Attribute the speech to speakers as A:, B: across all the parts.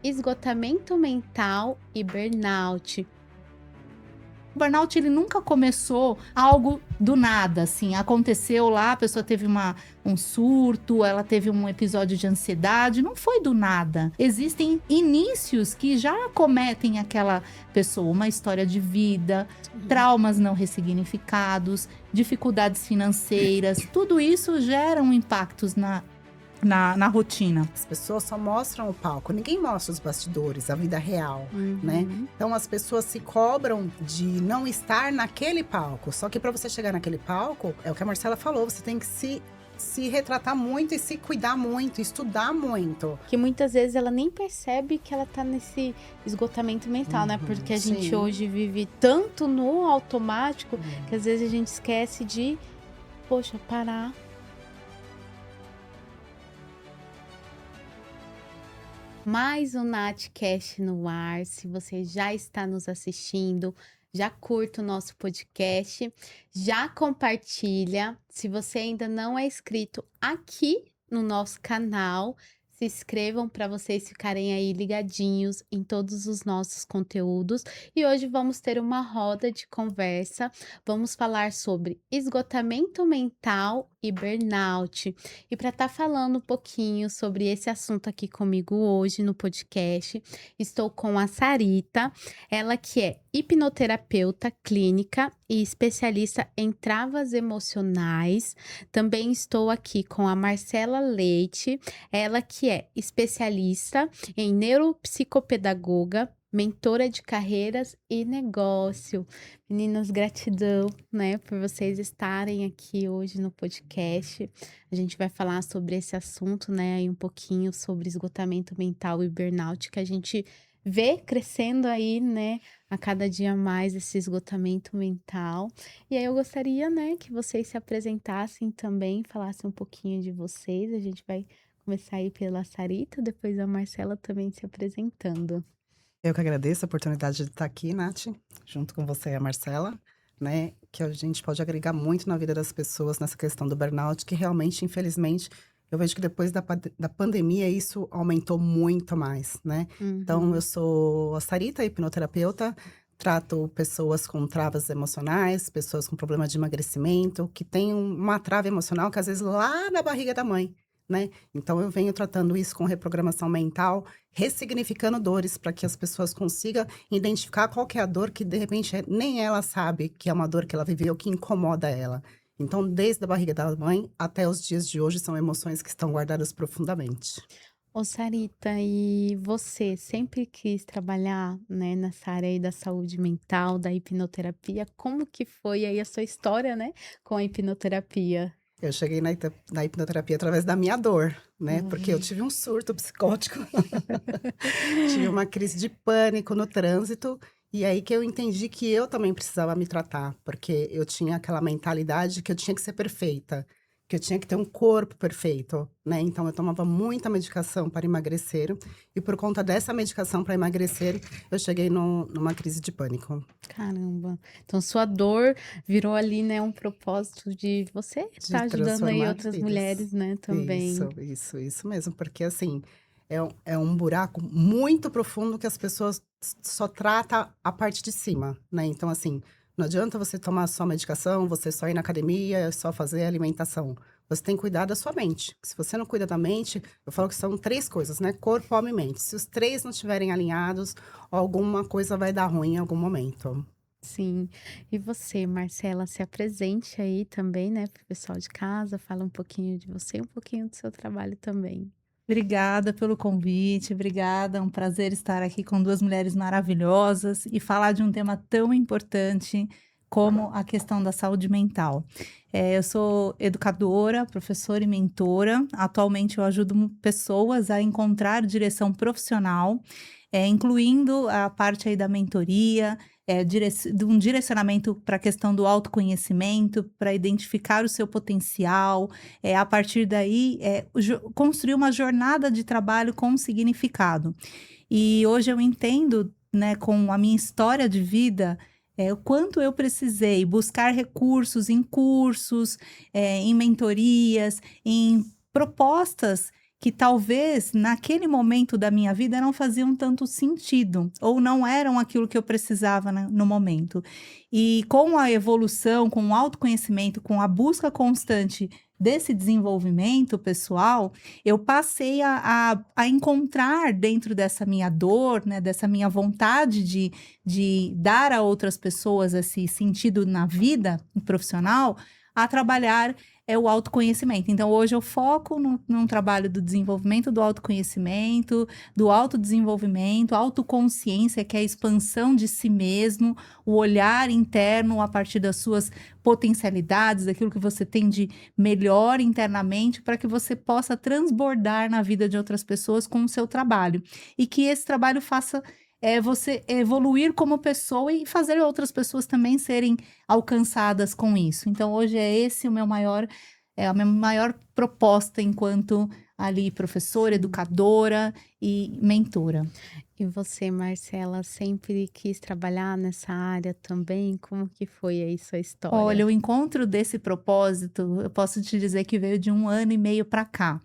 A: esgotamento mental e burnout.
B: O burnout, ele nunca começou algo do nada, assim, aconteceu lá, a pessoa teve um surto, ela teve um episódio de ansiedade, não foi do nada. Existem inícios que já acometem aquela pessoa, uma história de vida, traumas não ressignificados, dificuldades financeiras, tudo isso geram impactos na rotina.
C: As pessoas só mostram o palco, ninguém mostra os bastidores, a vida real, né? Então as pessoas se cobram de não estar naquele palco. Só que para você chegar naquele palco, é o que a Marcela falou, você tem que se retratar muito e se cuidar muito, estudar muito.
A: Que muitas vezes ela nem percebe que ela tá nesse esgotamento mental, né? Porque a gente hoje vive tanto no automático que às vezes a gente esquece de, poxa, parar. Mais um Natcast no ar. Se você já está nos assistindo, já curta o nosso podcast, já compartilha. Se você ainda não é inscrito aqui no nosso canal, se inscrevam para vocês ficarem aí ligadinhos em todos os nossos conteúdos. E hoje vamos ter uma roda de conversa. Vamos falar sobre esgotamento mental e burnout. E para estar falando um pouquinho sobre esse assunto aqui comigo hoje no podcast, estou com a Sarita, ela que é hipnoterapeuta clínica e especialista em travas emocionais. Também estou aqui com a Marcela Leite, ela que é especialista em neuropsicopedagoga, mentora de carreiras e negócio. Meninas, gratidão, né, por vocês estarem aqui hoje no podcast. A gente vai falar sobre esse assunto, né, e um pouquinho sobre esgotamento mental e burnout, que a gente vê crescendo aí, né, a cada dia mais esse esgotamento mental. E aí eu gostaria, né, que vocês se apresentassem também, falassem um pouquinho de vocês. A gente vai começar aí pela Sarita, depois a Marcela também se apresentando.
C: Eu que agradeço a oportunidade de estar aqui, Nath, junto com você e a Marcela, né? Que a gente pode agregar muito na vida das pessoas nessa questão do burnout, que realmente, infelizmente, eu vejo que depois da pandemia isso aumentou muito mais, né? Então, eu sou a Sarita, hipnoterapeuta, trato pessoas com travas emocionais, pessoas com problema de emagrecimento, que têm uma trava emocional que às vezes lá na barriga da mãe, né? Então, eu venho tratando isso com reprogramação mental, ressignificando dores para que as pessoas consigam identificar qual que é a dor que, de repente, nem ela sabe que é uma dor que ela viveu, que incomoda ela. Então, desde a barriga da mãe até os dias de hoje, são emoções que estão guardadas profundamente.
A: Ô Sarita, e você sempre quis trabalhar, né, nessa área aí da saúde mental, da hipnoterapia? Como que foi aí a sua história, né, com a hipnoterapia?
C: Eu cheguei na hipnoterapia através da minha dor, né? Porque eu tive um surto psicótico. Tive uma crise de pânico no trânsito. E aí que eu entendi que eu também precisava me tratar. Porque eu tinha aquela mentalidade que eu tinha que ser perfeita. Que eu tinha que ter um corpo perfeito, né? Então, eu tomava muita medicação para emagrecer. E por conta dessa medicação para emagrecer, eu cheguei numa crise de pânico.
A: Caramba. Então sua dor virou ali, né, um propósito de você
C: De
A: estar ajudando aí
C: transformar
A: outras
C: vidas.
A: mulheres, né, também.
C: Isso mesmo, porque assim, é um buraco muito profundo que as pessoas só tratam a parte de cima, né? Então, assim, não adianta você tomar só medicação, você só ir na academia, só fazer alimentação. Você tem que cuidar da sua mente. Se você não cuida da mente, eu falo que são três coisas, né? Corpo, alma e mente. Se os três não estiverem alinhados, alguma coisa vai dar ruim em algum momento.
A: Sim. E você, Marcela, se apresente aí também, né, para o pessoal de casa, fala um pouquinho de você e um pouquinho do seu trabalho também.
B: Obrigada pelo convite, obrigada, é um prazer estar aqui com duas mulheres maravilhosas e falar de um tema tão importante como a questão da saúde mental. Eu sou educadora, professora e mentora. Atualmente eu ajudo pessoas a encontrar direção profissional, incluindo a parte aí da mentoria, de um direcionamento para a questão do autoconhecimento, para identificar o seu potencial, a partir daí, construir uma jornada de trabalho com significado. E hoje eu entendo, né, com a minha história de vida, o quanto eu precisei buscar recursos em cursos, em mentorias, em propostas que talvez naquele momento da minha vida não faziam tanto sentido, ou não eram aquilo que eu precisava no momento. E com a evolução, com o autoconhecimento, com a busca constante desse desenvolvimento pessoal, eu passei a encontrar dentro dessa minha dor, né, dessa minha vontade de dar a outras pessoas esse sentido na vida profissional, a trabalhar o autoconhecimento. Então, hoje eu foco num trabalho do desenvolvimento do autoconhecimento, do autodesenvolvimento, autoconsciência, que é a expansão de si mesmo, o olhar interno a partir das suas potencialidades, daquilo que você tem de melhor internamente, para que você possa transbordar na vida de outras pessoas com o seu trabalho. E que esse trabalho faça você evoluir como pessoa e fazer outras pessoas também serem alcançadas com isso. Então, hoje esse a minha maior proposta enquanto ali professora, educadora e mentora.
A: E você, Marcela, sempre quis trabalhar nessa área também? Como que foi aí sua história?
B: Olha, o encontro desse propósito, eu posso te dizer que veio de 1 ano e meio para cá.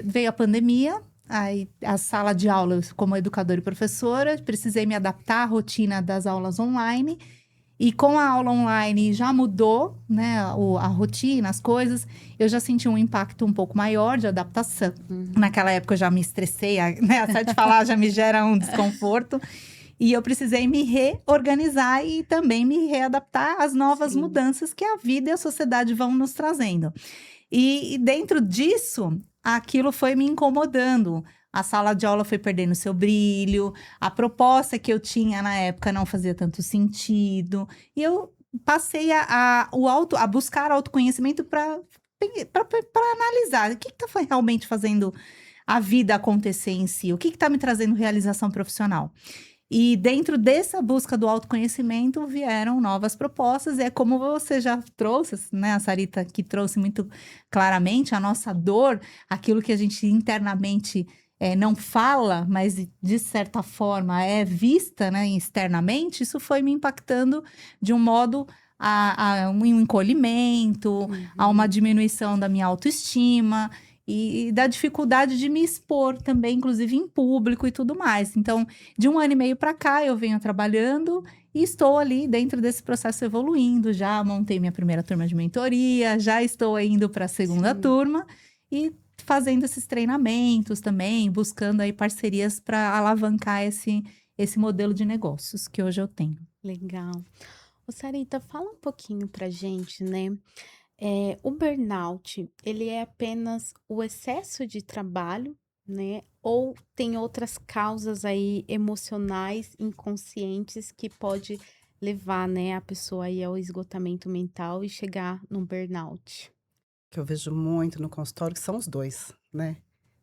B: Veio a pandemia, aí a sala de aula, como educadora e professora, precisei me adaptar à rotina das aulas online. E com a aula online já mudou, né, a rotina, as coisas. Eu já senti um impacto um pouco maior de adaptação. Naquela época eu já me estressei, né, só de falar já me gera um desconforto. E eu precisei me reorganizar e também me readaptar às novas mudanças que a vida e a sociedade vão nos trazendo. E dentro disso, aquilo foi me incomodando. A sala de aula foi perdendo seu brilho, a proposta que eu tinha na época não fazia tanto sentido. E eu passei a buscar autoconhecimento para analisar o que está realmente fazendo a vida acontecer em si, o que está me trazendo realização profissional. E dentro dessa busca do autoconhecimento vieram novas propostas, e é como você já trouxe, né, a Sarita, que trouxe muito claramente a nossa dor, aquilo que a gente internamente não fala, mas de certa forma é vista, né, externamente. Isso foi me impactando de um modo a um encolhimento, a uma diminuição da minha autoestima e da dificuldade de me expor também, inclusive em público e tudo mais. Então, de 1 ano e meio para cá, eu venho trabalhando e estou ali dentro desse processo evoluindo. Já montei minha primeira turma de mentoria, já estou indo para a segunda turma e fazendo esses treinamentos também, buscando aí parcerias para alavancar esse modelo de negócios que hoje eu tenho.
A: Legal. Ô, Sarita, fala um pouquinho pra gente, né? O burnout, ele é apenas o excesso de trabalho, né? Ou tem outras causas aí emocionais, inconscientes, que pode levar, né, a pessoa aí ao esgotamento mental e chegar no burnout?
C: Que eu vejo muito no consultório que são os 2, né.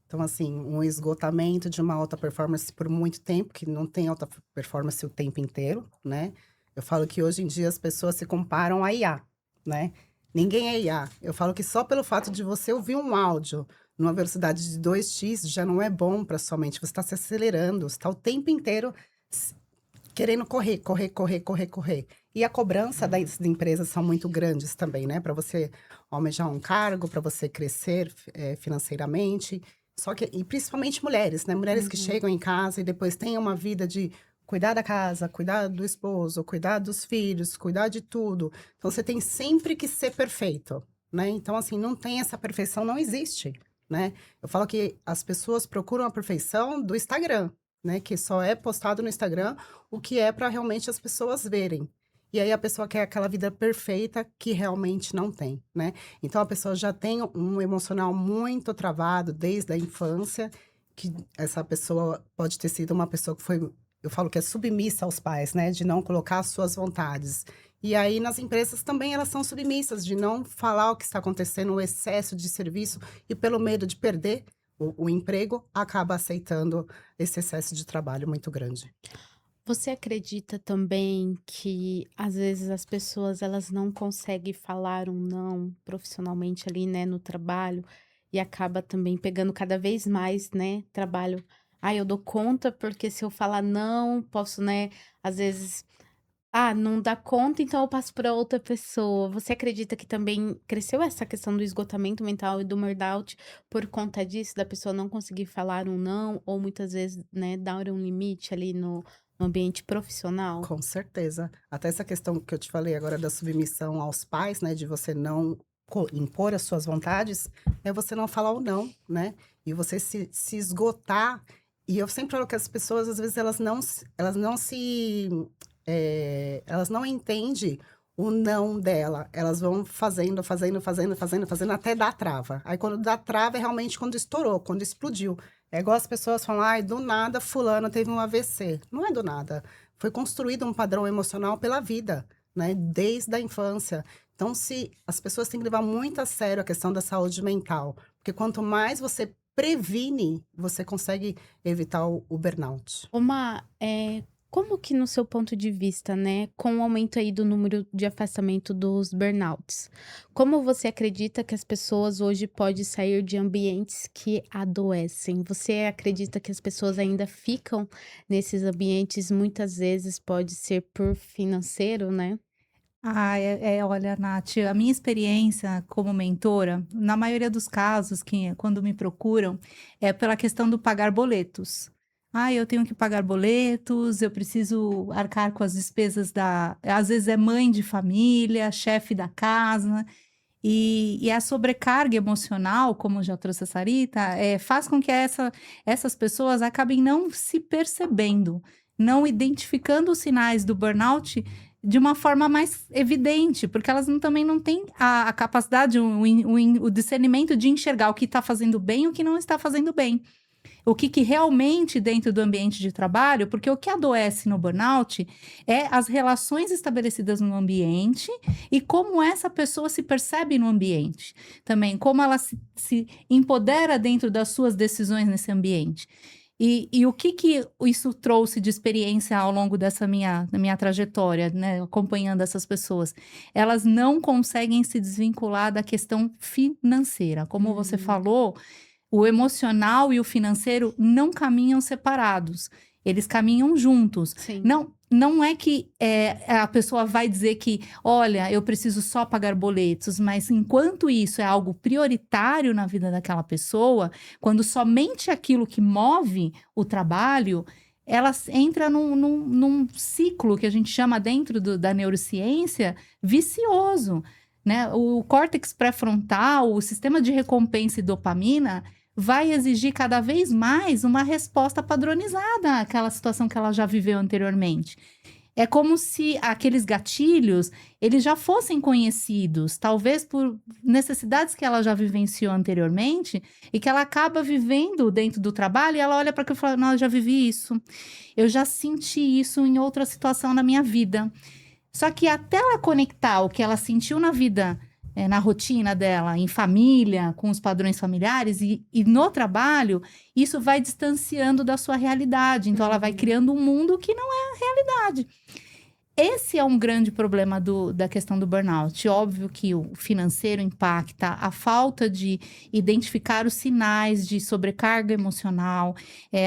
C: Então, assim, um esgotamento de uma alta performance por muito tempo, que não tem alta performance o tempo inteiro, né. Eu falo que hoje em dia as pessoas se comparam a IA, né. Ninguém é IA. Eu falo que só pelo fato de você ouvir um áudio numa velocidade de 2x já não é bom para sua mente, você está se acelerando, você está o tempo inteiro querendo correr, correr, correr, correr, correr. E a cobrança das empresas são muito grandes também, né? Para você almejar um cargo, para você crescer financeiramente. Só que, e principalmente mulheres, né? Mulheres que chegam em casa e depois têm uma vida de cuidar da casa, cuidar do esposo, cuidar dos filhos, cuidar de tudo. Então, você tem sempre que ser perfeito, né? Então, assim, não tem essa perfeição, não existe, né? Eu falo que as pessoas procuram a perfeição do Instagram, né? Que só é postado no Instagram o que é para realmente as pessoas verem. E aí a pessoa quer aquela vida perfeita que realmente não tem, né? Então a pessoa já tem um emocional muito travado desde a infância, que essa pessoa pode ter sido uma pessoa que foi, eu falo que é submissa aos pais, né? De não colocar as suas vontades. E aí nas empresas também elas são submissas, de não falar o que está acontecendo, o excesso de serviço, e pelo medo de perder o emprego, acaba aceitando esse excesso de trabalho muito grande.
A: Você acredita também que às vezes as pessoas elas não conseguem falar um não profissionalmente ali, né, no trabalho e acaba também pegando cada vez mais, né, trabalho. Ah, eu dou conta porque se eu falar não, posso, né, às vezes Ah, não dá conta, então eu passo para outra pessoa. Você acredita que também cresceu essa questão do esgotamento mental e do burnout por conta disso, da pessoa não conseguir falar um não, ou muitas vezes, né, dar um limite ali no ambiente profissional?
C: Com certeza. Até essa questão que eu te falei agora da submissão aos pais, né, de você não impor as suas vontades, é você não falar o não, né? E você se esgotar. E eu sempre falo que as pessoas, às vezes, elas não entendem o não dela. Elas vão fazendo, até dar trava. Aí, quando dá trava, é realmente quando estourou, quando explodiu. É igual as pessoas falam, ai, do nada, fulano teve um AVC. Não é do nada. Foi construído um padrão emocional pela vida, né? Desde a infância. Então, se as pessoas têm que levar muito a sério a questão da saúde mental, porque quanto mais você previne, você consegue evitar o burnout.
A: Como que no seu ponto de vista, né, com o aumento aí do número de afastamento dos burnouts, como você acredita que as pessoas hoje podem sair de ambientes que adoecem? Você acredita que as pessoas ainda ficam nesses ambientes, muitas vezes pode ser por financeiro, né?
B: Olha, Nath, a minha experiência como mentora, na maioria dos casos, quando me procuram, é pela questão do pagar boletos. Ah, eu tenho que pagar boletos, eu preciso arcar com as despesas às vezes é mãe de família, chefe da casa, e a sobrecarga emocional, como já trouxe a Sarita, faz com que essas pessoas acabem não se percebendo, não identificando os sinais do burnout de uma forma mais evidente, porque elas também não têm a capacidade, o discernimento de enxergar o que está fazendo bem e o que não está fazendo bem. O que realmente dentro do ambiente de trabalho, porque o que adoece no burnout é as relações estabelecidas no ambiente e como essa pessoa se percebe no ambiente. Também, como ela se empodera dentro das suas decisões nesse ambiente. E o que isso trouxe de experiência ao longo da minha trajetória, né, acompanhando essas pessoas? Elas não conseguem se desvincular da questão financeira. Como você falou, o emocional e o financeiro não caminham separados, eles caminham juntos.
A: Sim.
B: Não é que a pessoa vai dizer que, olha, eu preciso só pagar boletos, mas enquanto isso é algo prioritário na vida daquela pessoa, quando somente aquilo que move o trabalho, ela entra num ciclo que a gente chama dentro da neurociência vicioso. Né? O córtex pré-frontal, o sistema de recompensa e dopamina vai exigir cada vez mais uma resposta padronizada àquela situação que ela já viveu anteriormente. É como se aqueles gatilhos, eles já fossem conhecidos, talvez por necessidades que ela já vivenciou anteriormente e que ela acaba vivendo dentro do trabalho e ela olha para aquilo e fala, não, eu já vivi isso, eu já senti isso em outra situação na minha vida. Só que até ela conectar o que ela sentiu na vida, na rotina dela, em família, com os padrões familiares e no trabalho, isso vai distanciando da sua realidade. Então, ela vai criando um mundo que não é a realidade. Esse é um grande problema da questão do burnout. Óbvio que o financeiro impacta, a falta de identificar os sinais de sobrecarga emocional,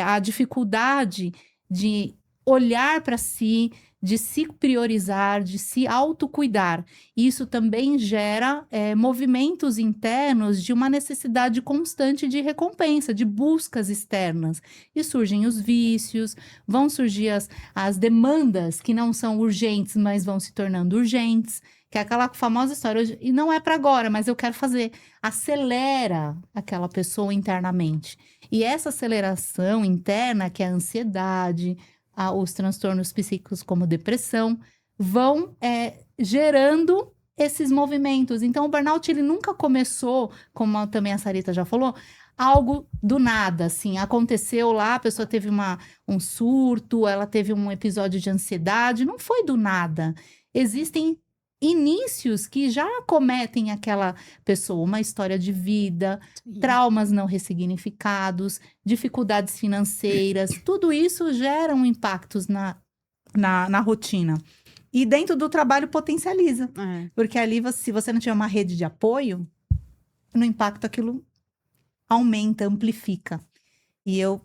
B: a dificuldade de olhar para si, de se priorizar, de se autocuidar. Isso também gera movimentos internos de uma necessidade constante de recompensa, de buscas externas. E surgem os vícios, vão surgir as demandas que não são urgentes, mas vão se tornando urgentes, que é aquela famosa história, e não é para agora, mas eu quero fazer. Acelera aquela pessoa internamente. E essa aceleração interna, que é a ansiedade, os transtornos psíquicos como depressão, vão gerando esses movimentos. Então, o burnout, ele nunca começou, como também a Sarita já falou, algo do nada, assim, aconteceu lá, a pessoa teve um surto, ela teve um episódio de ansiedade, não foi do nada. Existem inícios que já acometem aquela pessoa, uma história de vida, traumas não ressignificados, dificuldades financeiras, tudo isso gera impactos na rotina. E dentro do trabalho potencializa, porque ali, se você não tiver uma rede de apoio, no impacto aquilo aumenta, amplifica. E eu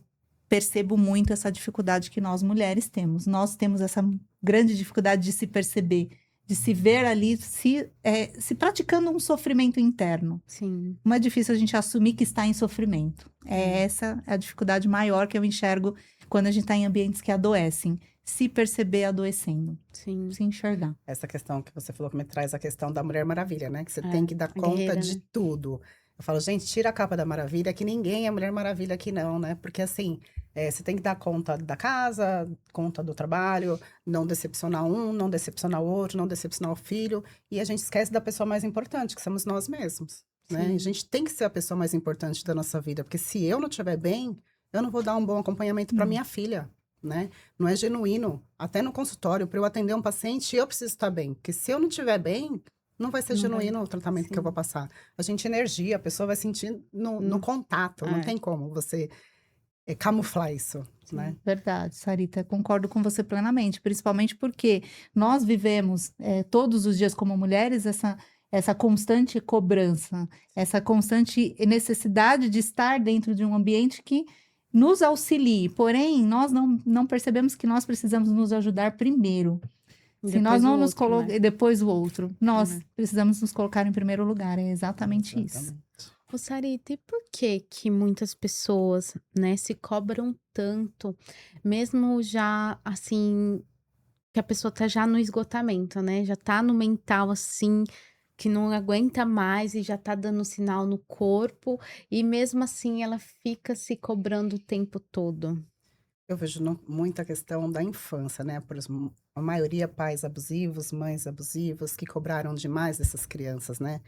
B: percebo muito essa dificuldade que nós mulheres temos. Nós temos essa grande dificuldade de se perceber, de se ver ali, se praticando um sofrimento interno.
A: Sim.
B: Como é difícil a gente assumir que está em sofrimento. Essa a dificuldade maior que eu enxergo quando a gente está em ambientes que adoecem. Se perceber adoecendo,
A: Sim.
B: se enxergar.
C: Essa questão que você falou que me traz a questão da Mulher Maravilha, né? Que você
A: É,
C: tem que dar
A: a
C: conta
A: guerreira,
C: de
A: né?
C: tudo. Eu falo, gente, tira a capa da Maravilha, que ninguém é Mulher Maravilha aqui não, né? Porque assim, você tem que dar conta da casa, conta do trabalho, não decepcionar um, não decepcionar o outro, não decepcionar o filho. E a gente esquece da pessoa mais importante, que somos nós mesmos, né?
A: Sim.
C: A gente tem que ser a pessoa mais importante da nossa vida, porque se eu não estiver bem, eu não vou dar um bom acompanhamento para minha filha, né? Não é genuíno. Até no consultório, para eu atender um paciente, eu preciso estar bem. Porque se eu não estiver bem, não vai ser
B: Não vai.
C: genuíno o tratamento que eu
A: Sim.
C: vou passar. A gente energia, a pessoa vai sentir no contato. Não
A: É.
C: tem como você camuflar isso, né?
B: Verdade, Sarita, concordo com você plenamente, principalmente porque nós vivemos todos os dias como mulheres essa constante cobrança, essa constante necessidade de estar dentro de um ambiente que nos auxilie, porém, nós não percebemos que nós precisamos nos ajudar primeiro. Se nós
A: Depois o
B: não nos
A: outro, né?
B: colocamos, depois o outro, nós
A: É.
B: precisamos nos colocar em primeiro lugar, é exatamente isso.
C: Exatamente.
A: Ô, Sarita, e por que que muitas pessoas, né, se cobram tanto, mesmo já, assim, que a pessoa tá já no esgotamento, né? Já tá no mental, assim, que não aguenta mais e já tá dando sinal no corpo, e mesmo assim ela fica se cobrando o tempo todo.
C: Eu vejo muita questão da infância, né? A maioria pais abusivos, mães abusivas, que cobraram demais dessas crianças, né?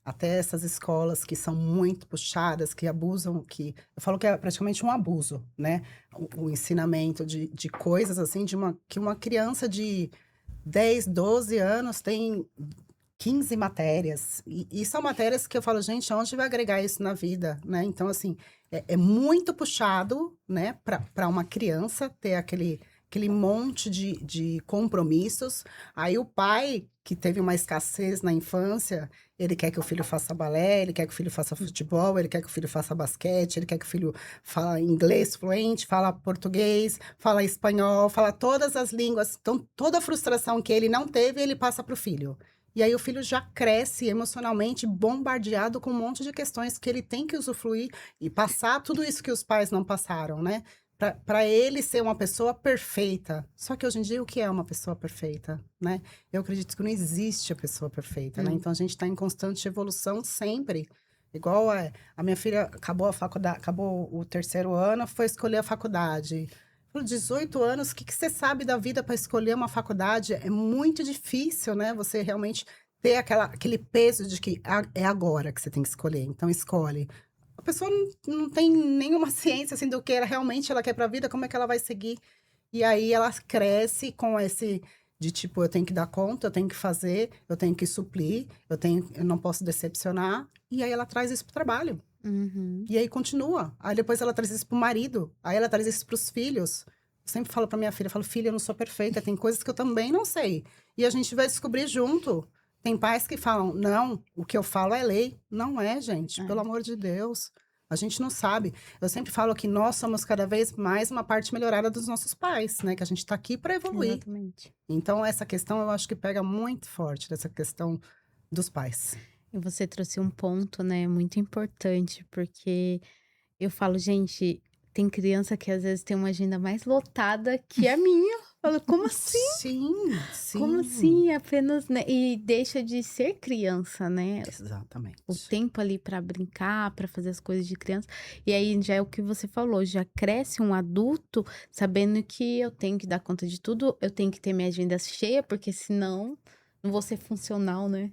C: Até essas escolas que são muito puxadas, que abusam, que eu falo que é praticamente um abuso, né? O ensinamento de coisas assim, que uma criança de 10, 12 anos tem 15 matérias. E são matérias que eu falo, gente, onde vai agregar isso na vida, né? Então, assim, é muito puxado, né, para uma criança ter aquele monte de compromissos. Aí o pai, que teve uma escassez na infância, ele quer que o filho faça balé, ele quer que o filho faça futebol, ele quer que o filho faça basquete, ele quer que o filho fala inglês fluente, fala português, fala espanhol, fala todas as línguas. Então, toda a frustração que ele não teve, ele passa para o filho. E aí o filho já cresce emocionalmente bombardeado com um monte de questões que ele tem que usufruir e passar tudo isso que os pais não passaram, né? Para ele ser uma pessoa perfeita. Só que hoje em dia, o que é uma pessoa perfeita, né? Eu acredito que não existe a pessoa perfeita, né? Então a gente está em constante evolução sempre. Igual a minha filha acabou a faculdade, acabou o terceiro ano, foi escolher a faculdade. Por 18 anos, o que você sabe da vida para escolher uma faculdade? É muito difícil, né? Você realmente ter aquele peso de que é agora que você tem que escolher. Então, escolhe. A pessoa não tem nenhuma ciência assim, do que realmente ela quer para a vida, como é que ela vai seguir. E aí ela cresce com esse de tipo, eu tenho que dar conta, eu tenho que fazer, eu tenho que suprir, eu não posso decepcionar. E aí ela traz isso para o trabalho.
A: Uhum.
C: E aí continua. Aí depois ela traz isso pro marido. Aí ela traz isso pros filhos. Eu sempre falo pra minha filha, eu falo, filha, eu não sou perfeita, tem coisas que eu também não sei. E a gente vai descobrir junto. Tem pais que falam, não, o que eu falo é lei. Não é, gente,
A: É.
C: pelo amor de Deus. A gente não sabe. Eu sempre falo que nós somos cada vez mais uma parte melhorada dos nossos pais, né? Que a gente tá aqui para evoluir.
A: Exatamente.
C: Então, essa questão eu acho que pega muito forte, dessa questão dos pais.
A: E você trouxe um ponto, né, muito importante, porque eu falo, gente, tem criança que às vezes tem uma agenda mais lotada que a minha. Eu falo, como assim?
C: Sim, sim.
A: Como assim? É apenas, né? E deixa de ser criança, né?
C: Exatamente.
A: O tempo ali para brincar, para fazer as coisas de criança. E aí já é o que você falou, já cresce um adulto sabendo que eu tenho que dar conta de tudo, eu tenho que ter minha agenda cheia, porque senão não vou ser funcional, né?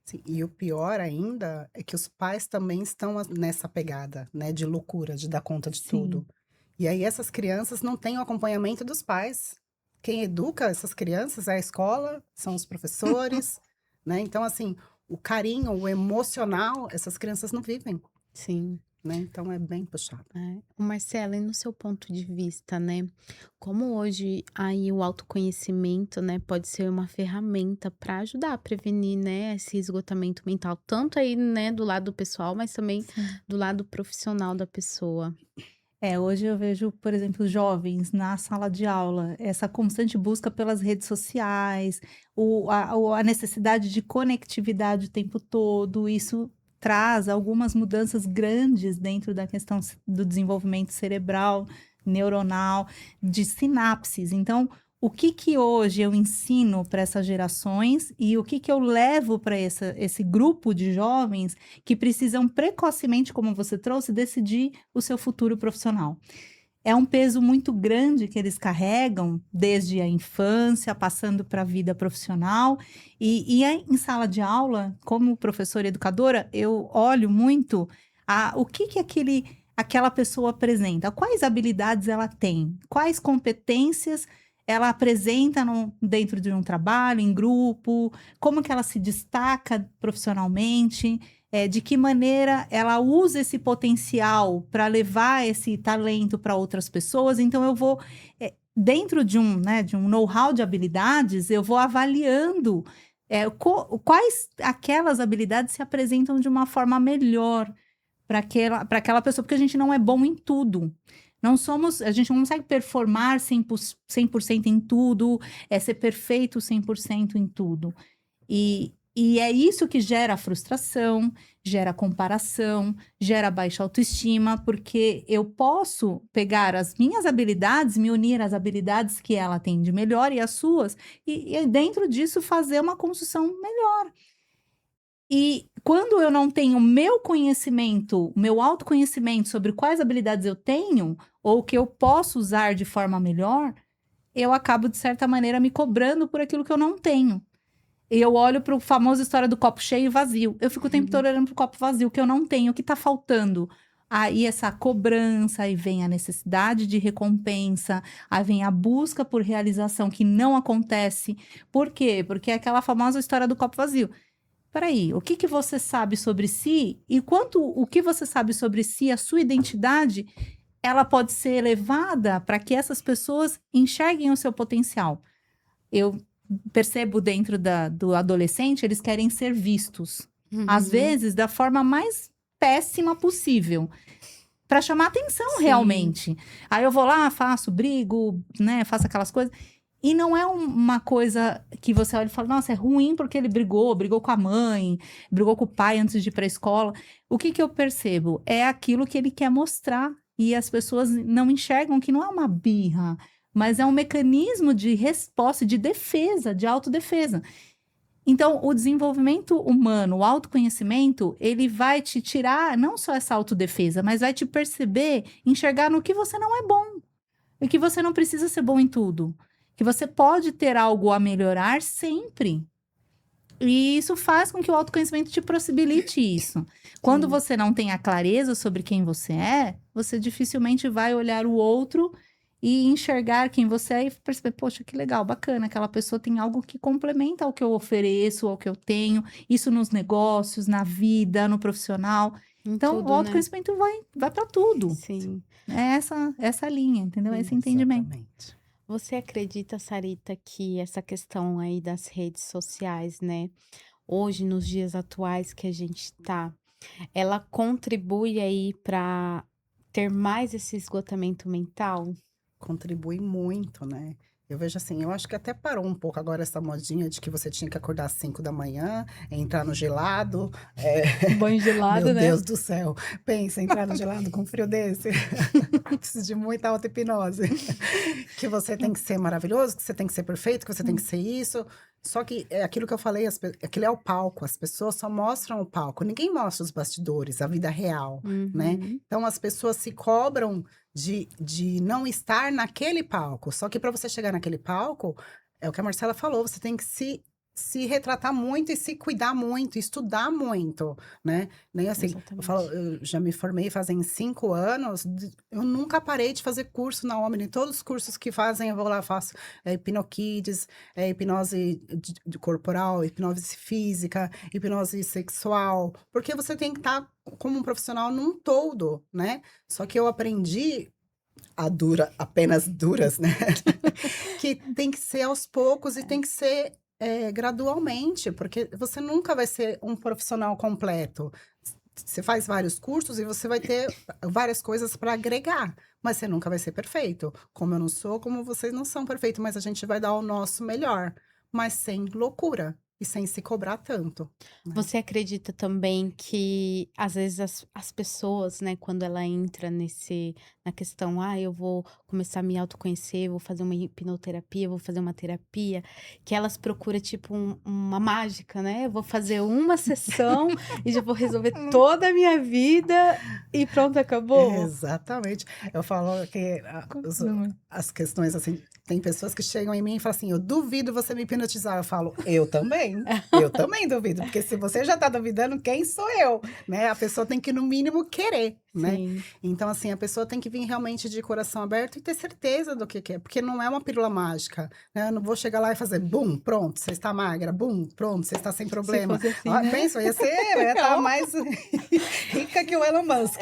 C: Sim, e o pior ainda é que os pais também estão nessa pegada, né, de loucura, de dar conta de
B: Sim.
C: tudo. E aí essas crianças não têm o acompanhamento dos pais. Quem educa essas crianças é a escola, são os professores, né? Então, assim, o carinho, o emocional, essas crianças não vivem,
A: Sim.
C: né? Então é bem puxado.
A: É. Ô, Marcela, e no seu ponto de vista, né? Como hoje aí o autoconhecimento, né, pode ser uma ferramenta para ajudar a prevenir, né, esse esgotamento mental, tanto aí, né, do lado pessoal, mas também
B: Sim.
A: do lado profissional da pessoa.
B: Hoje eu vejo, por exemplo, jovens na sala de aula, essa constante busca pelas redes sociais, a necessidade de conectividade o tempo todo, isso traz algumas mudanças grandes dentro da questão do desenvolvimento cerebral, neuronal, de sinapses. Então, o que que hoje eu ensino para essas gerações e o que que eu levo para esse grupo de jovens que precisam precocemente, como você trouxe, decidir o seu futuro profissional. É um peso muito grande que eles carregam desde a infância, passando para a vida profissional. Em sala de aula, como professora e educadora, eu olho muito o que que aquela pessoa apresenta, quais habilidades ela tem, quais competências ela apresenta dentro de um trabalho, em grupo, como que ela se destaca profissionalmente, de que maneira ela usa esse potencial para levar esse talento para outras pessoas. Então, eu vou, dentro de um know-how de habilidades, eu vou avaliando quais aquelas habilidades se apresentam de uma forma melhor para aquela pessoa, porque a gente não é bom em tudo. A gente não consegue performar 100% em tudo, ser perfeito 100% em tudo. E é isso que gera frustração, gera comparação, gera baixa autoestima, porque eu posso pegar as minhas habilidades, me unir às habilidades que ela tem de melhor e as suas, e dentro disso fazer uma construção melhor. E quando eu não tenho meu conhecimento, meu autoconhecimento sobre quais habilidades eu tenho, ou que eu posso usar de forma melhor, eu acabo, de certa maneira, me cobrando por aquilo que eu não tenho. E eu olho para o famoso história do copo cheio e vazio. Eu fico o tempo todo olhando para o copo vazio, que eu não tenho, o que está faltando. Aí essa cobrança, aí vem a necessidade de recompensa, aí vem a busca por realização que não acontece. Por quê? Porque é aquela famosa história do copo vazio. Peraí, o que que você sabe sobre si? E o que você sabe sobre si, a sua identidade, ela pode ser elevada para que essas pessoas enxerguem o seu potencial. Eu percebo dentro do adolescente, eles querem ser vistos. Às vezes, da forma mais péssima possível. Para chamar atenção, realmente. Aí eu vou lá, brigo, né? Faço aquelas coisas. E não é uma coisa que você olha e fala, nossa, é ruim porque ele brigou com a mãe, brigou com o pai antes de ir para a escola. O que eu percebo? É aquilo que ele quer mostrar. E as pessoas não enxergam que não é uma birra, mas é um mecanismo de resposta, de defesa, de autodefesa. Então, o desenvolvimento humano, o autoconhecimento, ele vai te tirar não só essa autodefesa, mas vai te perceber, enxergar no que você não é bom. E que você não precisa ser bom em tudo. Que você pode ter algo a melhorar sempre. E isso faz com que o autoconhecimento te possibilite isso. Quando você não tem a clareza sobre quem você é, você dificilmente vai olhar o outro e enxergar quem você é e perceber, poxa, que legal, bacana, aquela pessoa tem algo que complementa ao que eu ofereço, ao que eu tenho, isso nos negócios, na vida, no profissional. Então,
A: tudo,
B: o autoconhecimento vai para tudo.
A: Sim.
B: É essa linha, entendeu? Esse entendimento.
C: Exatamente.
A: Você acredita, Sarita, que essa questão aí das redes sociais, né, hoje, nos dias atuais que a gente tá, ela contribui aí para ter mais esse esgotamento mental?
C: Contribui muito, né? Eu vejo assim, eu acho que até parou um pouco agora essa modinha de que você tinha que acordar às 5 da manhã, entrar no gelado.
A: Banho gelado,
C: Meu
A: né?
C: Deus do céu, pensa, entrar no gelado com um frio desse. Preciso de muita auto-hipnose. Que você tem que ser maravilhoso, que você tem que ser perfeito, que você tem que ser isso. Só que é aquilo que eu falei, aquilo é o palco. As pessoas só mostram o palco. Ninguém mostra os bastidores, a vida real, né? Então, as pessoas se cobram de não estar naquele palco. Só que para você chegar naquele palco, é o que a Marcela falou, você tem que se retratar muito e se cuidar muito, estudar muito, né? Nem assim, eu já me formei fazem 5 anos, eu nunca parei de fazer curso na Omni. Todos os cursos que fazem, eu vou lá, faço HipnoKids, hipnose corporal, hipnose física, hipnose sexual, porque você tem que estar como um profissional num todo, né? Só que eu aprendi apenas duras, né? Que tem que ser aos poucos e tem que ser gradualmente, porque você nunca vai ser um profissional completo. Você faz vários cursos e você vai ter várias coisas para agregar, mas você nunca vai ser perfeito. Como eu não sou, como vocês não são perfeitos, mas a gente vai dar o nosso melhor, mas sem loucura e sem se cobrar tanto, né.
A: Você acredita também que, às vezes, as pessoas, né, quando ela entra na questão: "Ah, eu vou começar a me autoconhecer, vou fazer uma hipnoterapia, vou fazer uma terapia", que elas procuram, tipo, uma mágica, né, "Eu vou fazer uma sessão e já vou resolver toda a minha vida e pronto, acabou"?
C: Exatamente. Eu falo que as questões, assim, tem pessoas que chegam em mim e falam assim: "Eu duvido você me hipnotizar". Eu falo: eu também duvido, porque se você já tá duvidando, quem sou eu?", né. A pessoa tem que, no mínimo, querer, né.
A: Sim,
C: Então, assim, a pessoa tem que vir realmente de coração aberto e ter certeza do que quer, porque não é uma pílula mágica, né. Eu não vou chegar lá e fazer bum, pronto, você está magra, bum, pronto, você está sem
A: se
C: problema.
A: fosse assim,
C: Ah,
A: né.
C: pensa, eu ia estar mais rica que o Elon Musk.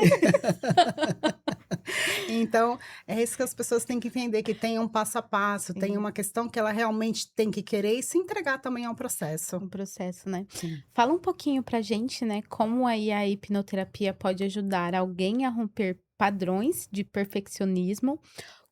C: Então, é isso que as pessoas têm que entender, que tem um passo a passo, tem
A: Sim.
C: uma questão que ela realmente tem que querer e se entregar também ao processo.
A: Um processo, né.
C: Sim.
A: Fala um pouquinho pra gente, né, como aí a hipnoterapia pode ajudar alguém a romper padrões de perfeccionismo,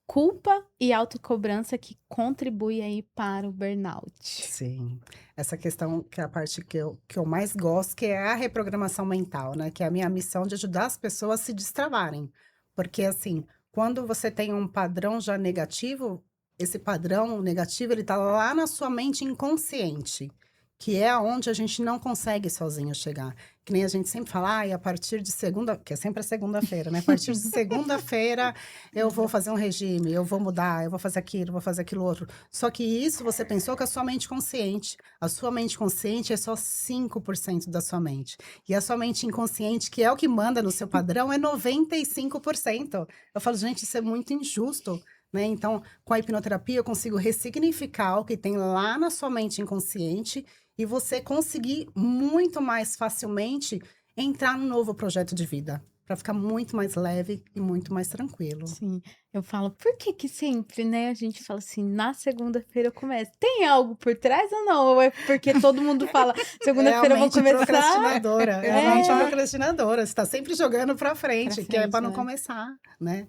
A: culpa e autocobrança que contribui aí para o burnout.
C: Sim. Essa questão que é a parte que eu mais gosto, que é a reprogramação mental, né, que é a minha missão de ajudar as pessoas a se destravarem. Porque, assim, quando você tem um padrão já negativo, esse padrão negativo, ele tá lá na sua mente inconsciente, que é aonde a gente não consegue sozinho chegar. Que nem a gente sempre fala: "Ai, a partir de segunda", que é sempre a segunda-feira, né, "A partir de segunda-feira eu vou fazer um regime, eu vou mudar, eu vou fazer aquilo, vou fazer aquilo outro". Só que isso você pensou com a sua mente consciente. A sua mente consciente é só 5% da sua mente. E a sua mente inconsciente, que é o que manda no seu padrão, é 95%. Eu falo: "Gente, isso é muito injusto", né. Então, com a hipnoterapia, eu consigo ressignificar o que tem lá na sua mente inconsciente e você conseguir muito mais facilmente entrar num novo projeto de vida, para ficar muito mais leve e muito mais tranquilo.
A: Sim, eu falo: "Por que que sempre, né, a gente fala assim: 'Na segunda-feira eu começo'". Tem algo por trás ou não? Ou é porque todo mundo fala:
C: É a
A: "Segunda-feira eu vou
C: mente
A: começar"?
C: procrastinadora, é a mente
A: É,
C: procrastinadora, você tá sempre jogando pra
A: pra
C: frente, que é pra
A: frente,
C: não
A: né.
C: começar, né.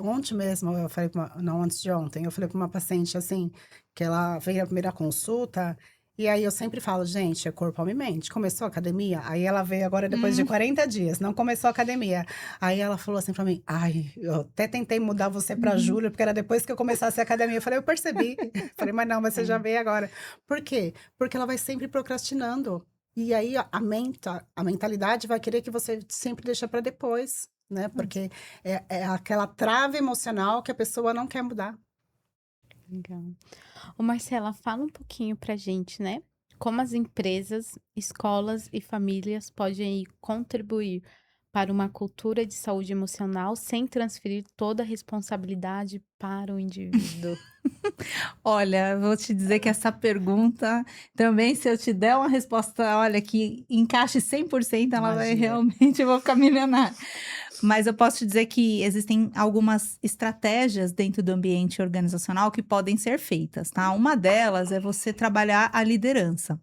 C: Ontem mesmo eu falei pra uma não, antes de ontem, eu falei pra uma paciente, assim, que ela veio a primeira consulta, e aí eu sempre falo: "Gente, é corpo, alma e mente. Começou a academia?". Aí ela veio agora depois de
B: Hum.
C: 40 dias, não começou a academia. Aí ela falou assim pra mim: "Ai, eu até tentei mudar você pra
B: Uhum.
C: julho, porque era depois que eu começasse a academia". Eu falei: "Eu percebi". Falei: "Mas não, mas você já
A: É,
C: veio agora". Por quê? Porque ela vai sempre procrastinando. E aí a mentalidade vai querer que você sempre deixa para depois, né, porque é aquela trava emocional que a pessoa não quer mudar.
A: legal. Ô Marcela, fala um pouquinho pra gente, né, como as empresas, escolas e famílias podem aí contribuir para uma cultura de saúde emocional sem transferir toda a responsabilidade para o indivíduo.
B: Olha, vou te dizer que essa pergunta também, se eu te der uma resposta, olha, que encaixe 100%, ela vai
C: Imagina.
B: realmente eu vou ficar milionária. Mas eu posso te dizer que existem algumas estratégias dentro do ambiente organizacional que podem ser feitas, tá? Uma delas é você trabalhar a liderança.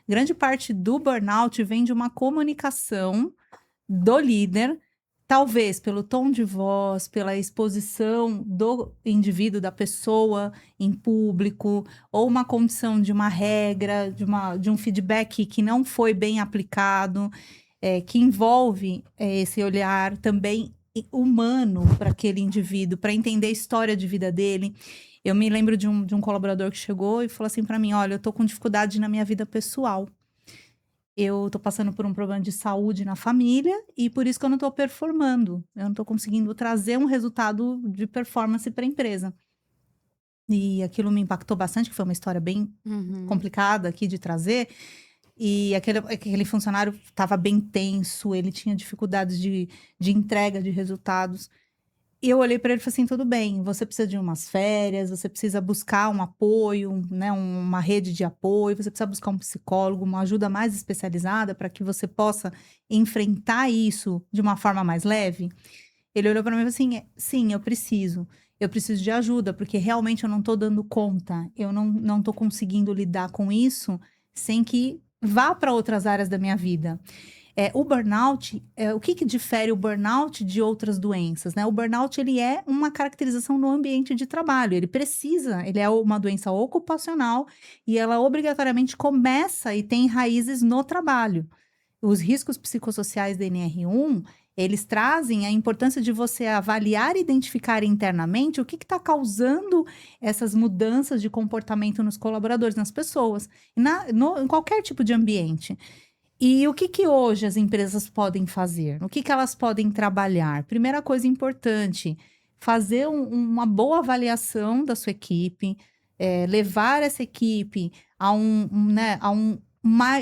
B: Grande parte do burnout vem de uma comunicação do líder, talvez pelo tom de voz, pela exposição do indivíduo, da pessoa em público, ou uma condição de uma regra, de um feedback que não foi bem aplicado, que envolve, esse olhar também humano para aquele indivíduo, para entender a história de vida dele. Eu me lembro de um colaborador que chegou e falou assim para mim: "Olha, eu tô com dificuldade na minha vida pessoal. Eu tô passando por um problema de saúde na família e por isso que eu não tô performando. Eu não tô conseguindo trazer um resultado de performance para a empresa". E aquilo me impactou bastante, que foi uma história bem
A: Uhum.
B: complicada aqui de trazer. E aquele funcionário estava bem tenso, ele tinha dificuldades de entrega de resultados. E eu olhei para ele e falei assim: "Tudo bem, você precisa de umas férias, você precisa buscar um apoio, né, uma rede de apoio, você precisa buscar um psicólogo, uma ajuda mais especializada para que você possa enfrentar isso de uma forma mais leve?". Ele olhou para mim e falou assim: Sim, eu preciso. Eu preciso de ajuda, porque realmente eu não estou dando conta, eu não estou conseguindo lidar com isso sem que vá para outras áreas da minha vida". O burnout, o que que difere o burnout de outras doenças, né? O burnout, ele é uma caracterização no ambiente de trabalho. Ele é uma doença ocupacional e ela obrigatoriamente começa e tem raízes no trabalho. Os riscos psicossociais da NR1, eles trazem a importância de você avaliar e identificar internamente o que está causando essas mudanças de comportamento nos colaboradores, nas pessoas, em qualquer tipo de ambiente. E o que que hoje as empresas podem fazer? O que que elas podem trabalhar? Primeira coisa importante, fazer uma boa avaliação da sua equipe, levar essa equipe a um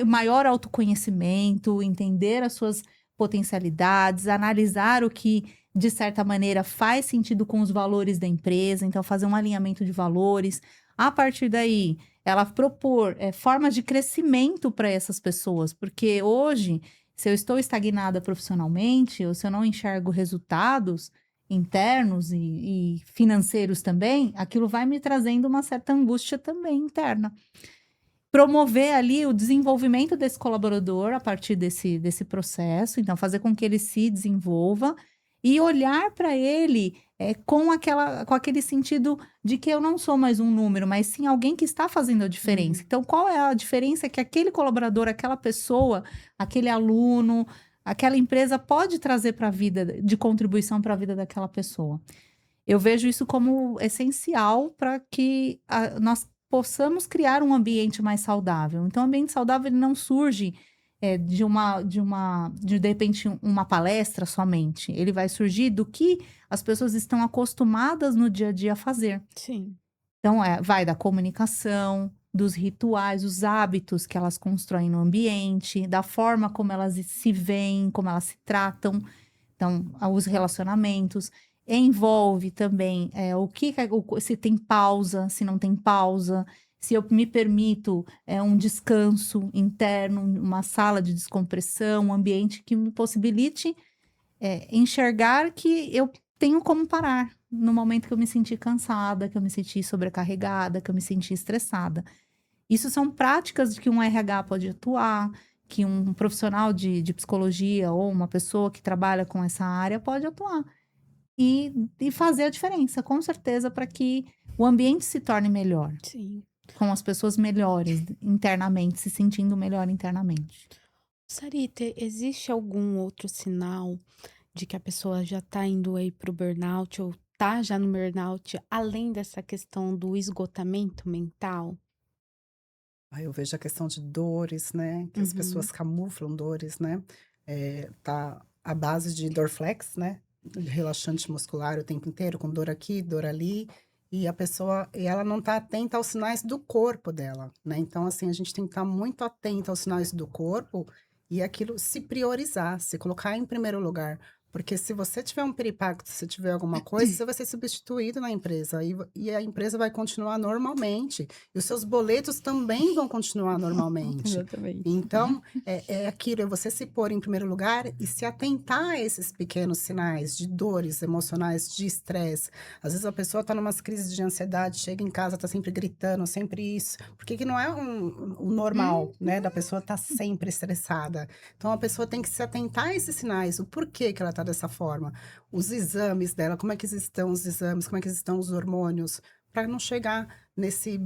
B: maior autoconhecimento, entender as suas potencialidades, analisar o que, de certa maneira, faz sentido com os valores da empresa, então fazer um alinhamento de valores. A partir daí, ela propor formas de crescimento para essas pessoas, porque hoje, se eu estou estagnada profissionalmente, ou se eu não enxergo resultados internos e financeiros também, aquilo vai me trazendo uma certa angústia também interna. Promover ali o desenvolvimento desse colaborador a partir desse processo, então fazer com que ele se desenvolva e olhar para ele com aquele sentido de que eu não sou mais um número, mas sim alguém que está fazendo a diferença. Então, qual é a diferença que aquele colaborador, aquela pessoa, aquele aluno, aquela empresa pode trazer para a vida, de contribuição para a vida daquela pessoa? Eu vejo isso como essencial para que nós possamos criar um ambiente mais saudável. Então, o ambiente saudável ele não surge de repente, uma palestra somente. Ele vai surgir do que as pessoas estão acostumadas no dia a dia a fazer.
A: Sim.
B: Então, vai da comunicação, dos rituais, os hábitos que elas constroem no ambiente, da forma como elas se veem, como elas se tratam. Então, os relacionamentos. Envolve também se tem pausa, se não tem pausa, se eu me permito um descanso interno, uma sala de descompressão, um ambiente que me possibilite enxergar que eu tenho como parar no momento que eu me senti cansada, que eu me senti sobrecarregada, que eu me senti estressada. Isso são práticas de que um RH pode atuar, que um profissional de psicologia ou uma pessoa que trabalha com essa área pode atuar. E fazer a diferença, com certeza, para que o ambiente se torne melhor.
A: Sim.
B: Com as pessoas melhores internamente, se sentindo melhor internamente.
A: Sarita, existe algum outro sinal de que a pessoa já tá indo aí pro burnout ou tá já no burnout, além dessa questão do esgotamento mental?
C: Aí eu vejo a questão de dores, né, que as
A: Uhum.
C: pessoas camuflam dores, né, tá à base de Dorflex, né, relaxante muscular o tempo inteiro, com dor aqui, dor ali, e ela não tá atenta aos sinais do corpo dela, né, então, assim, a gente tem que estar muito atenta aos sinais do corpo e aquilo se priorizar, se colocar em primeiro lugar, porque se você tiver um piripaque, se tiver alguma coisa, você vai ser substituído na empresa e a empresa vai continuar normalmente. E os seus boletos também vão continuar normalmente.
A: Exatamente.
C: Então, é aquilo, é você se pôr em primeiro lugar e se atentar a esses pequenos sinais de dores emocionais, de estresse. Às vezes a pessoa está numa crise de ansiedade, chega em casa, está sempre gritando, sempre isso. Porque que não é o normal, né? Da pessoa estar sempre estressada. Então, a pessoa tem que se atentar a esses sinais, o porquê que ela está dessa forma. Os exames dela, como é que estão os exames, como é que estão os hormônios, para não chegar nesse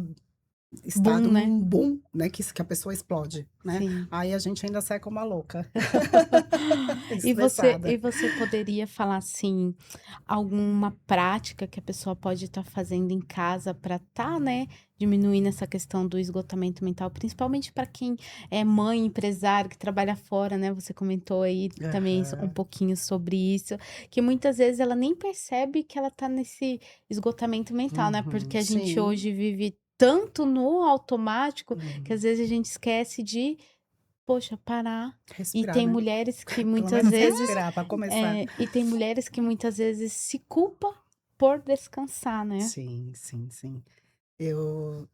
C: estado,
A: Boom, né?
C: num boom, né, que a pessoa explode, né?
A: Sim.
C: Aí a gente ainda sai como uma louca,
A: E você,
C: estressada.
A: e você poderia falar assim, alguma prática que a pessoa pode estar fazendo em casa para tá, né, diminuindo essa questão do esgotamento mental, principalmente para quem é mãe, empresário, que trabalha fora, né? Você comentou aí também um
C: Aham.
A: pouquinho sobre isso, que muitas vezes ela nem percebe que ela tá nesse esgotamento mental, né?
C: Uhum.
A: Porque a gente
C: Sim.
A: hoje vive tanto no automático que às
C: Uhum.
A: vezes a gente esquece de, poxa, parar. E
C: Respirar,
A: tem
C: né?
A: mulheres que
C: Pelo
A: muitas
C: menos
A: vezes
C: respirar para começar.
A: e tem mulheres que muitas vezes se culpa por descansar, né.
C: Sim, sim, sim. Eu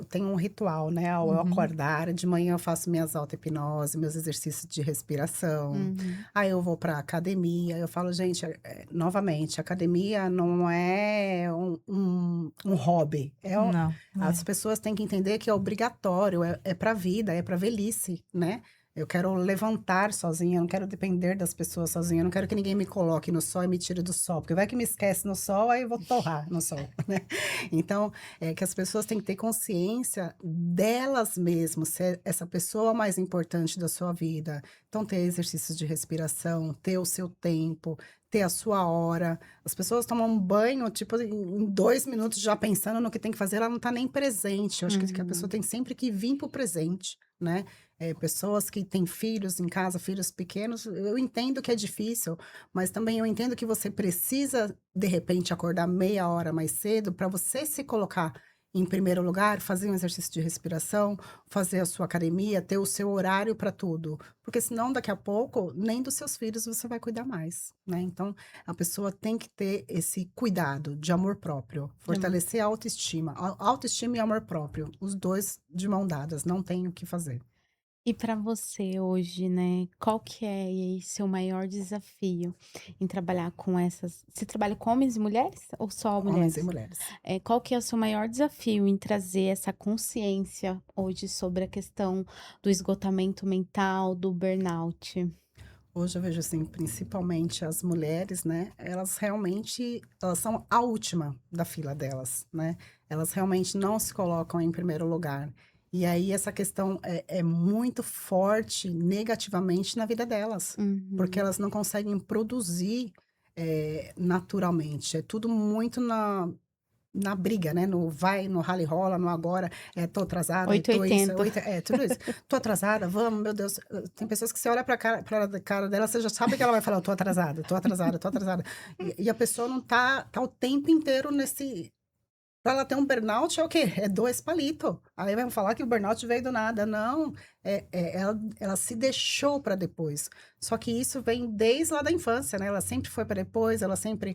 C: tenho um ritual, né, ao eu
B: Uhum.
C: acordar, de manhã eu faço minhas auto-hipnose, meus exercícios de respiração,
A: Uhum.
C: aí eu vou pra academia, eu falo: "Gente, novamente, academia não é um hobby,
B: Não,
C: as pessoas têm que entender que é obrigatório, é pra vida, é pra velhice, né". Eu quero levantar sozinha, eu não quero depender das pessoas sozinha, eu não quero que ninguém me coloque no sol e me tire do sol, porque vai que me esquece no sol, aí eu vou torrar no sol, né. Então, é que as pessoas têm que ter consciência delas mesmas, ser essa pessoa mais importante da sua vida. Então ter exercícios de respiração, ter o seu tempo, ter a sua hora. As pessoas tomam um banho, tipo, em 2 minutos já pensando no que tem que fazer, ela não tá nem presente. Eu acho que a pessoa
A: Uhum.
C: tem sempre que vir para o presente, né. Pessoas que têm filhos em casa, filhos pequenos, eu entendo que é difícil, mas também eu entendo que você precisa, de repente, acordar meia hora mais cedo para você se colocar em primeiro lugar, fazer um exercício de respiração, fazer a sua academia, ter o seu horário para tudo, porque senão daqui a pouco nem dos seus filhos você vai cuidar mais, né. Então, a pessoa tem que ter esse cuidado de amor próprio,
A: De amor.
C: fortalecer a autoestima. Autoestima e amor próprio, os 2 de mão dadas, não tem o que fazer.
A: E para você hoje, né, qual que é aí seu maior desafio em trabalhar com essas você trabalha com homens e mulheres ou só
C: Homens e
A: mulheres?
C: mulheres.
A: Qual que é o seu maior desafio em trazer essa consciência hoje sobre a questão do esgotamento mental, do burnout?
C: Hoje eu vejo, assim, principalmente as mulheres, né, elas realmente elas são a última da fila delas, né. Elas realmente não se colocam em primeiro lugar. E aí essa questão é muito forte negativamente na vida delas, porque
A: Uhum.
C: elas não conseguem produzir, naturalmente. É tudo muito na briga, né, no vai, no rala e rola, no agora, "Tô atrasada, tô isso,
A: 880.
C: tudo isso. Tô atrasada, vamos, meu Deus". Tem pessoas que você olha pra cara dela, você já sabe que ela vai falar: "Eu tô atrasada, tô atrasada, tô atrasada". E a pessoa não tá o tempo inteiro nesse para ela ter um burnout é o quê? É 2 palito. Aí vai falar que o burnout veio do nada. Não, ela se deixou para depois. Só que isso vem desde lá da infância, né, ela sempre foi para depois, ela sempre,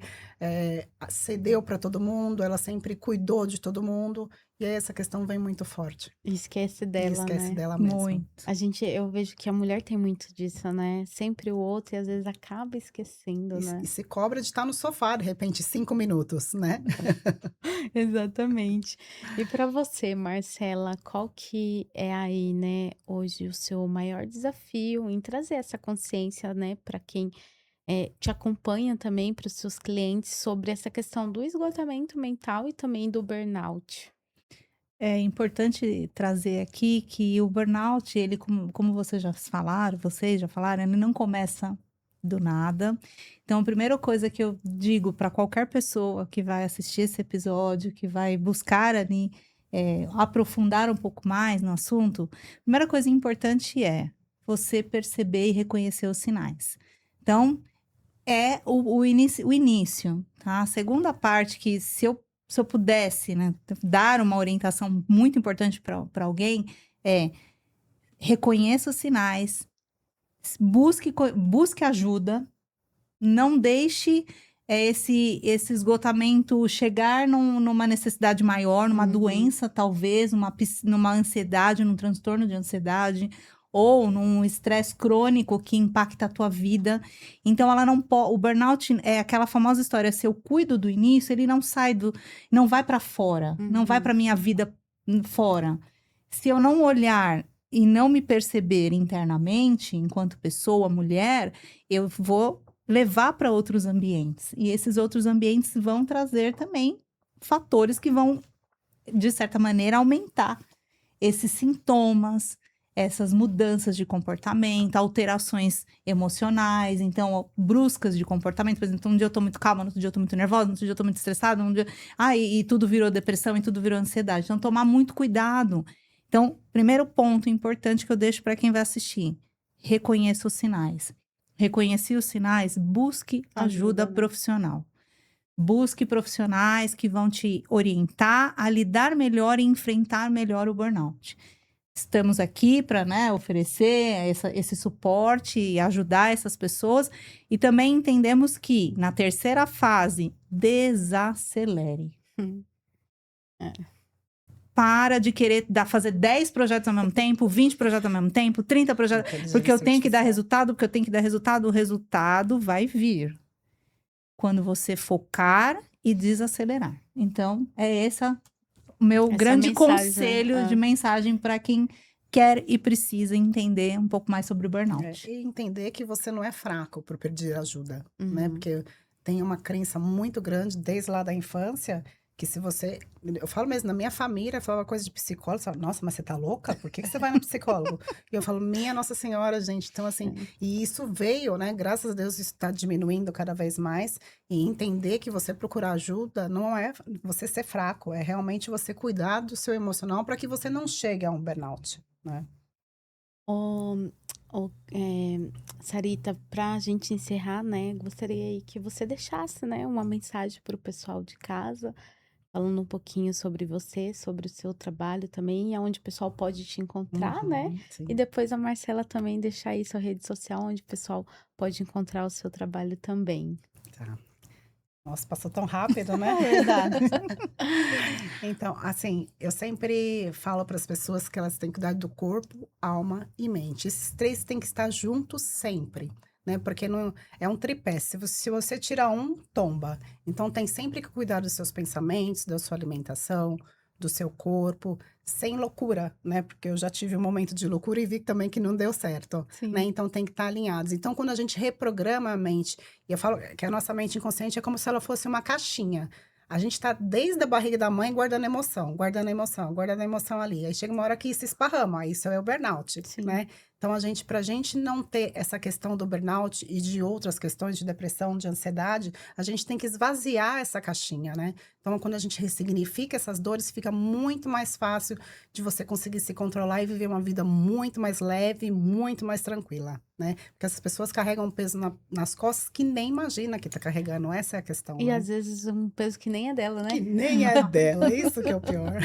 C: cedeu para todo mundo, ela sempre cuidou de todo mundo, e aí essa questão vem muito forte.
A: Esquece
C: E
A: dela,
C: esquece
A: né?
C: dela mesma.
B: Muito.
A: Eu vejo que a mulher tem muito disso, né? Sempre o outro e às vezes acaba esquecendo,
C: E
A: né?
C: se cobra de estar no sofá, de repente, 5 minutos, né.
A: Exatamente. E para você, Marcela, qual que é aí, né, hoje o seu maior desafio em trazer essa consciência, né, para quem te acompanha também, para os seus clientes, sobre essa questão do esgotamento mental e também do burnout?
B: É importante trazer aqui que o burnout, ele, como vocês já falaram, ele não começa do nada. Então, a primeira coisa que eu digo para qualquer pessoa que vai assistir esse episódio, que vai buscar ali, aprofundar um pouco mais no assunto, a primeira coisa importante é você perceber e reconhecer os sinais. Então, é o início, tá? A segunda parte que se eu pudesse, né, dar uma orientação muito importante para alguém, é: reconheça os sinais, busque ajuda, não deixe, esse esgotamento chegar numa necessidade maior, numa
A: Uhum.
B: doença talvez, numa ansiedade, num transtorno de ansiedade, ou num estresse crônico que impacta a tua vida. Então ela não po o burnout é aquela famosa história, se eu cuido do início, ele não vai para fora, não vai
A: Uhum.
B: para minha vida, fora. Se eu não olhar e não me perceber internamente, enquanto pessoa, mulher, eu vou levar para outros ambientes. E esses outros ambientes vão trazer também fatores que vão, de certa maneira, aumentar esses sintomas, essas mudanças de comportamento, alterações emocionais, então, ó, bruscas de comportamento. Por exemplo, um dia eu tô muito calma, no outro dia eu tô muito nervosa, no outro dia eu tô muito estressada, um dia. E tudo virou depressão e tudo virou ansiedade. Então, tomar muito cuidado. Então, primeiro ponto importante que eu deixo para quem vai assistir: reconheça os sinais. Reconheci os sinais, busque ajuda
A: Ajuda, né?
B: profissional. Busque profissionais que vão te orientar a lidar melhor e enfrentar melhor o burnout. Estamos aqui para, né, oferecer esse suporte e ajudar essas pessoas. E também entendemos que, na terceira fase, desacelere.
A: Hum. É.
B: Para de querer fazer 10 projetos ao mesmo tempo, 20 projetos ao mesmo tempo, 30 projetos, porque eu
C: Inteligência
B: tenho que dar
C: artificial.
B: resultado, porque eu tenho que dar resultado. O resultado vai vir quando você focar e desacelerar. Então, é essa o meu
A: Essa
B: grande
A: mensagem,
B: conselho de mensagem para quem quer e precisa entender um pouco mais sobre o burnout.
C: E entender que você não é fraco por pedir ajuda, né?
A: Uhum.
C: Porque tem uma crença muito grande desde lá da infância que se você. Eu falo mesmo, na minha família, falava coisa de psicólogo, fala, nossa, mas você tá louca? Por que você vai no psicólogo? E eu falo, minha Nossa Senhora, gente. Então, assim,
A: Sim.
C: e isso veio, né? Graças a Deus, isso está diminuindo cada vez mais. E entender que você procurar ajuda não é você ser fraco, é realmente você cuidar do seu emocional para que você não chegue a um burnout, né?
A: Ô, Sarita, para a gente encerrar, né, gostaria aí que você deixasse, né, uma mensagem para o pessoal de casa, falando um pouquinho sobre você, sobre o seu trabalho também, e aonde o pessoal pode te encontrar, né?
C: Uhum,
A: E
C: sim.
A: depois a Marcela também deixar aí sua rede social, onde o pessoal pode encontrar o seu trabalho também.
C: Tá. Nossa, passou tão rápido, né?
A: É verdade.
C: Então, assim, eu sempre falo para as pessoas que elas têm que cuidar do corpo, alma e mente. Esses três têm que estar juntos sempre, né? Porque não, é um tripé. Se você tirar um, tomba. Então, tem sempre que cuidar dos seus pensamentos, da sua alimentação, do seu corpo, sem loucura, né? Porque eu já tive um momento de loucura e vi também que não deu certo, né?
A: Sim.
C: Então, tem que estar alinhados. Então, quando a gente reprograma a mente, e eu falo que a nossa mente inconsciente é como se ela fosse uma caixinha. A gente está desde a barriga da mãe guardando emoção, guardando emoção, guardando emoção ali. Aí chega uma hora que isso esparrama, isso é o burnout,
A: Sim.
C: né? Então, pra gente não ter essa questão do burnout e de outras questões de depressão, de ansiedade, a gente tem que esvaziar essa caixinha, né? Então, quando a gente ressignifica essas dores, fica muito mais fácil de você conseguir se controlar e viver uma vida muito mais leve, muito mais tranquila, né? Porque essas pessoas carregam um peso nas costas que nem imagina que tá carregando, essa é a questão,
A: E
C: né?
A: às vezes um peso que nem é dela,
C: Que
A: né?
C: nem é dela, isso que é o pior.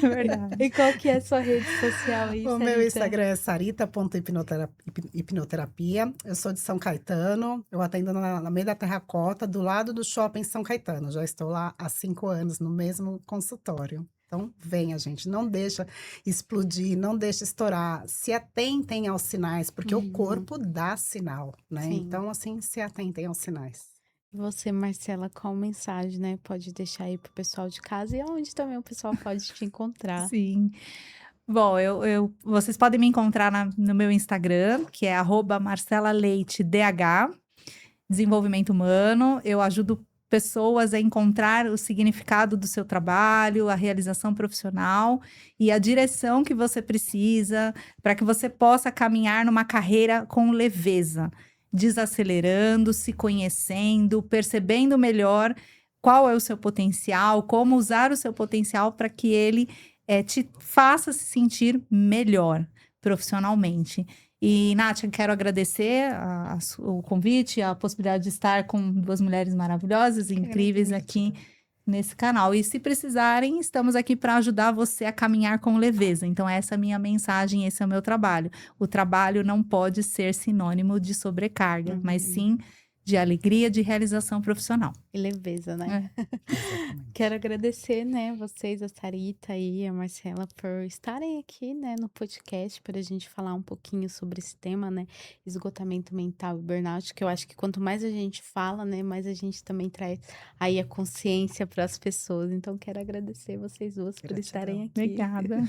B: É verdade.
A: E qual que é a sua rede social aí,
C: O meu
A: Sarita?
C: Instagram é sarita.hipnoterapia. Eu sou de São Caetano, eu atendo na meio da Terracota, do lado do shopping São Caetano. Já estou lá há 5 anos, no mesmo consultório. Então, venha, gente, não deixa explodir, não deixa estourar. Se atentem aos sinais, porque o
A: Uhum.
C: corpo dá sinal, né?
A: Sim.
C: Então, assim, se atentem aos sinais.
A: E você, Marcela, qual mensagem, né, pode deixar aí pro pessoal de casa e aonde também o pessoal pode te encontrar?
B: Sim. Bom, vocês podem me encontrar no meu Instagram, que é @marcelaleitedh, desenvolvimento humano. Eu ajudo pessoas a encontrar o significado do seu trabalho, a realização profissional e a direção que você precisa para que você possa caminhar numa carreira com leveza, desacelerando, se conhecendo, percebendo melhor qual é o seu potencial, como usar o seu potencial para que ele te faça se sentir melhor profissionalmente. E, Nath, eu quero agradecer o convite, a possibilidade de estar com duas mulheres maravilhosas e incríveis aqui nesse canal. E se precisarem, estamos aqui para ajudar você a caminhar com leveza. Então, essa é a minha mensagem, esse é o meu trabalho. O trabalho não pode ser sinônimo de sobrecarga, mas sim de alegria, de realização profissional.
A: E leveza, né?
C: Exatamente.
A: Quero agradecer, né, vocês, a Sarita e a Marcela, por estarem aqui, né, no podcast, para a gente falar um pouquinho sobre esse tema, né, esgotamento mental e burnout, que eu acho que quanto mais a gente fala, né, mais a gente também traz aí a consciência para as pessoas. Então, quero agradecer vocês duas por estarem aqui.
B: Obrigada.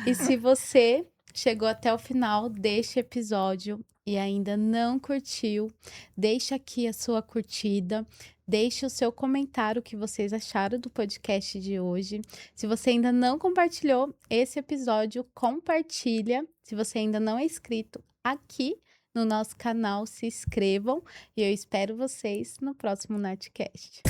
A: E se você chegou até o final deste episódio e ainda não curtiu, deixa aqui a sua curtida, deixe o seu comentário o que vocês acharam do podcast de hoje. Se você ainda não compartilhou esse episódio, compartilha. Se você ainda não é inscrito aqui no nosso canal, se inscrevam e eu espero vocês no próximo Natcast.